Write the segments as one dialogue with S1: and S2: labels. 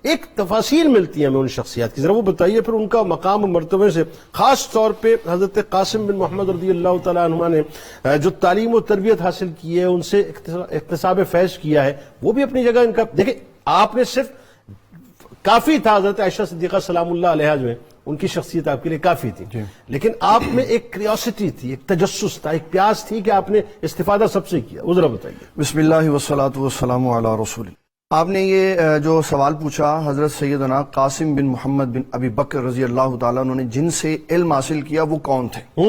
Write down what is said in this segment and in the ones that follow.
S1: ایک تفاصیل ملتی ہے ہمیں ان شخصیات کی، ذرا وہ بتائیے پھر ان کا مقام و مرتبے سے، خاص طور پہ حضرت قاسم بن محمد رضی اللہ تعالیٰ عنہ نے جو تعلیم و تربیت حاصل کی ہے، ان سے اکتساب فیض کیا ہے، وہ بھی اپنی جگہ ان کا، دیکھیں آپ نے صرف کافی تھا حضرت عائشہ صدیقہ سلام اللہ علیہا جو ہے ان کی شخصیت آپ کے لیے کافی تھی، لیکن آپ میں ایک کریوسٹی تھی، ایک تجسس تھا، ایک پیاس تھی کہ آپ نے استفادہ سب سے کیا، وہ ذرا بتائیے۔
S2: بسم اللہ والصلاة والسلام علی رسول اللہ۔ آپ نے یہ جو سوال پوچھا حضرت سیدنا قاسم بن محمد بن ابی بکر رضی اللہ تعالیٰ عنہ نے جن سے علم حاصل کیا وہ کون تھے؟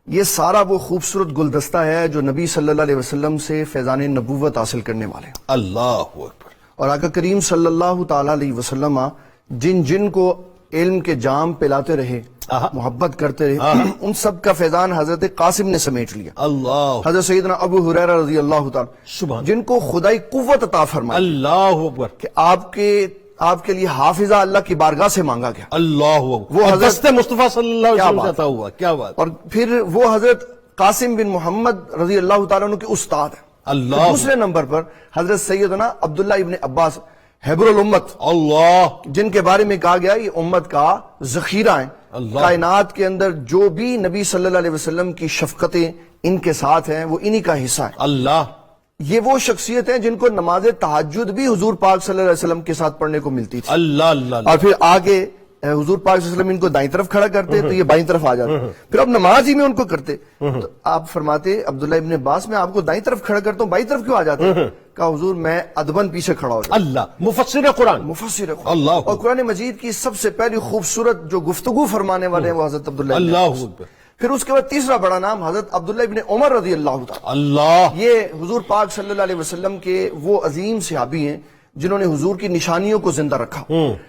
S2: یہ سارا وہ خوبصورت گلدستہ ہے جو نبی صلی اللہ علیہ وسلم سے فیضان نبوت حاصل کرنے والے ہیں۔
S1: اللہ اکبر۔
S2: اور آقا کریم صلی اللہ تعالیٰ علیہ وسلم جن کو علم کے جام پلاتے رہے، محبت کرتے رہے، ان سب کا فیضان حضرت قاسم نے سمیٹ لیا۔
S1: اللہ۔
S2: حضرت سیدنا ابو ہریرہ رضی اللہ تعالیٰ جن کو خدائی قوت عطا فرمائی،
S1: اللہ اکبر،
S2: کہ آپ کے لیے حافظہ اللہ کی بارگاہ سے مانگا گیا،
S1: اللہ اکبر، وہ حضرت مصطفیٰ صلی اللہ علیہ وسلم سے عطا ہوا، کیا بات۔
S2: اور پھر وہ حضرت قاسم بن محمد رضی اللہ تعالیٰ عنہ کے استاد ہیں۔
S1: اللہ۔
S2: دوسرے نمبر پر حضرت سیدنا عبداللہ ابن عباس حبر الامت،
S1: اللہ،
S2: جن کے بارے میں کہا گیا یہ امت کا ذخیرہ ہیں۔ کائنات کے اندر جو بھی نبی صلی اللہ علیہ وسلم کی شفقتیں ان کے ساتھ ہیں وہ انہی کا حصہ ہے۔
S1: اللہ،
S2: یہ وہ شخصیت ہیں جن کو نماز تہجد بھی حضور پاک صلی اللہ علیہ وسلم کے ساتھ پڑھنے کو ملتی تھی۔
S1: اللہ اللہ۔
S2: اور پھر آگے حضور پاک صلی اللہ علیہ وسلم ان کو دائیں طرف کھڑا کرتے تو یہ بائیں طرف آ جاتے، پھر اب نماز ہی میں ان کو کرتے تو آپ فرماتے عبداللہ ابن عباس میں آپ کو دائیں طرف کھڑا کرتا ہوں، بائیں طرف کیوں آ جاتے؟ کہا حضور میں ادباً پیچھے کھڑا ہو جاتا۔
S1: اللہ، مفسر قرآن،
S2: مفسر قرآن،
S1: اللہ،
S2: اور قرآن مجید کی سب سے پہلی خوبصورت جو گفتگو فرمانے والے ہیں وہ حضرت عبداللہ ابن عباس۔ پھر اس کے بعد تیسرا بڑا نام حضرت عبداللہ ابن عمر رضی اللہ تعالیٰ۔
S1: اللہ،
S2: یہ حضور پاک صلی اللہ علیہ وسلم کے وہ عظیم صحابی ہیں جنہوں نے حضور کی نشانیوں کو زندہ رکھا۔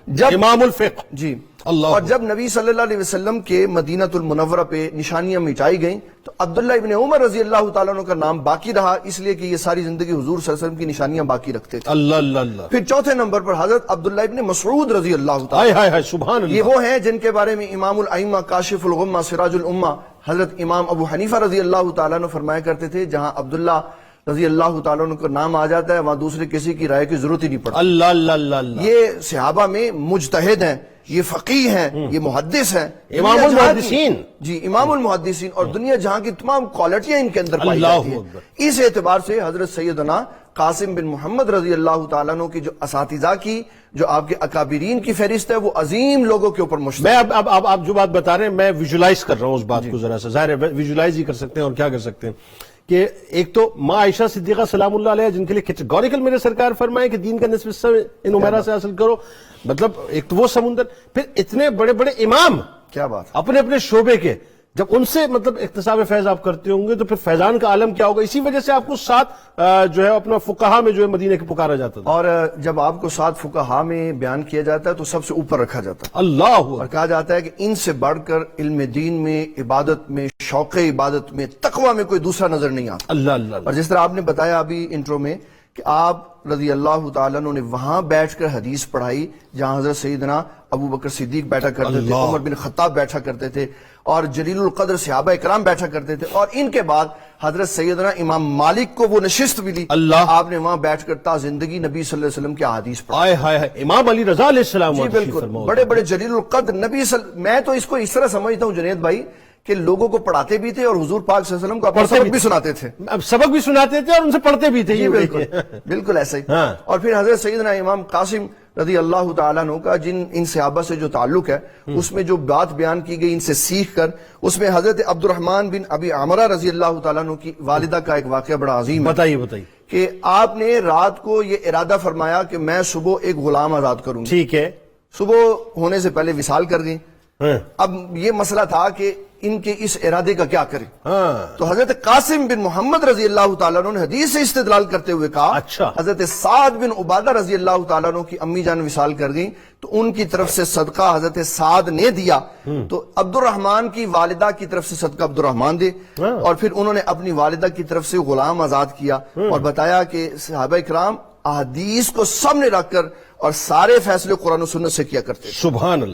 S1: جب امام الفقہ،
S2: جی،
S1: اللہ،
S2: اور جب نبی صلی اللہ علیہ وسلم کے مدینہ المنورہ پہ نشانیاں مٹائی گئیں تو عبداللہ ابن عمر رضی اللہ تعالیٰ عنہ کا نام باقی رہا، اس لیے کہ یہ ساری زندگی حضور صلی اللہ علیہ وسلم کی نشانیاں باقی رکھتے تھے۔
S1: اللہ اللہ اللہ۔
S2: پھر چوتھے نمبر پر حضرت عبداللہ ابن مسعود رضی اللہ تعالیٰ،
S1: ہائے ہائے ہائے، سبحان اللہ۔
S2: یہ وہ ہیں جن کے بارے میں امام الائمہ، کاشف الغمہ، سراج الامہ حضرت امام ابو حنیفہ رضی اللہ تعالیٰ عنہ فرمایا کرتے تھے جہاں عبداللہ رضی اللہ تعالیٰ عنہ کا نام آ جاتا ہے وہاں دوسرے کسی کی رائے کی ضرورت ہی نہیں پڑتی۔
S1: اللہ اللہ اللہ اللہ۔
S2: یہ صحابہ میں مجتہد ہیں، یہ فقیہ ہیں، یہ محدث ہیں،
S1: امام المحدثین،
S2: جی امام المحدثین، اور دنیا جہاں کی تمام کوالٹیاں ان کے اندر پائی جاتی ہیں۔ اس اعتبار سے حضرت سیدنا قاسم بن محمد رضی اللہ تعالیٰ عنہ کی جو اساتذہ کی، جو آپ کے اکابرین کی فہرست ہے، وہ عظیم لوگوں کے اوپر مشتمل۔
S1: میں اب آپ جو بات بتا رہے ہیں میں ویژولائز کر رہا ہوں اس بات کو، ذرا سا ظاہر ہے ویژولائز ہی کر سکتے ہیں، اور کیا کر سکتے ہیں کہ ایک تو ماں عائشہ صدیقہ سلام اللہ علیہ جن کے لیے کیٹیگوریکل میرے سرکار فرمائے کہ دین کا نصف حصہ ان عمیرہ سے حاصل کرو، مطلب ایک تو وہ سمندر، پھر اتنے بڑے بڑے امام،
S2: کیا بات،
S1: اپنے اپنے شعبے کے، جب ان سے مطلب اکتساب فیض آپ کرتے ہوں گے تو پھر فیضان کا عالم کیا ہوگا۔ اسی وجہ سے آپ کو ساتھ جو ہے اپنا فقہا میں جو ہے مدینہ کے پکارا جاتا تھا،
S2: اور جب آپ کو ساتھ فقہا میں بیان کیا جاتا ہے تو سب سے اوپر رکھا جاتا ہے۔
S1: اللہ،
S2: اور کہا جاتا ہے کہ ان سے بڑھ کر علم دین میں، عبادت میں، شوق عبادت میں، تقوی میں کوئی دوسرا نظر نہیں آتا۔
S1: اللہ اللہ۔
S2: اور جس طرح آپ نے بتایا ابھی انٹرو میں کہ آپ رضی اللہ تعالیٰ عنہ نے وہاں بیٹھ کر حدیث پڑھائی جہاں حضرت سیدنا ابو بکر صدیق بیٹھا کرتے تھے، عمر بن خطاب بیٹھا کرتے تھے، اور جلیل القدر صحابہ اکرام بیٹھا کرتے تھے، اور ان کے بعد حضرت سیدنا امام مالک کو وہ نشست ملی، آپ نے وہاں بیٹھ کر تا زندگی نبی صلی اللہ علیہ وسلم کی احادیث پڑھائی۔
S1: امام علی رضا علیہ السلام،
S2: جی بالکل، بڑے بڑے جلیل القدر نبی میں تو اس کو اس طرح سمجھتا ہوں جنید بھائی کہ لوگوں کو پڑھاتے بھی تھے اور حضور پاک صلی اللہ علیہ وسلم کو اپنا سبق بھی سناتے تھے،
S1: سبق بھی سناتے تھے اور ان سے پڑھتے بھی تھے۔
S2: جی بالکل بالکل ایسا ہی۔ اور پھر حضرت سیدنا امام قاسم رضی اللہ تعالیٰ عنہ کا ان صحابہ سے جو تعلق ہے اس میں جو بات بیان کی گئی ان سے سیکھ کر، اس میں حضرت عبد الرحمن بن ابی عمرہ رضی اللہ تعالیٰ عنہ کی والدہ کا ایک واقعہ بڑا عظیم ہے۔
S1: بتائیے
S2: کہ آپ نے رات کو یہ ارادہ فرمایا کہ میں صبح ایک غلام آزاد کروں گی،
S1: ٹھیک ہے،
S2: صبح ہونے سے پہلے وصال کر گئی۔ اب یہ مسئلہ تھا کہ ان کے اس ارادے کا کیا کریں، تو حضرت قاسم بن محمد رضی اللہ تعالیٰ عنہ نے حدیث سے استدلال کرتے ہوئے کہا،
S1: اچھا،
S2: حضرت سعد بن عبادہ رضی اللہ تعالیٰ عنہ کی امی جان وصال کر گئی تو ان کی طرف سے صدقہ حضرت سعد نے دیا، تو عبد الرحمن کی والدہ کی طرف سے صدقہ عبد الرحمن دے، اور پھر انہوں نے اپنی والدہ کی طرف سے غلام آزاد کیا، اور بتایا کہ صحابہ اکرام احادیث کو سامنے رکھ کر اور سارے فیصلے قرآن و سنت سے کیا کرتے۔
S1: سبحان اللہ۔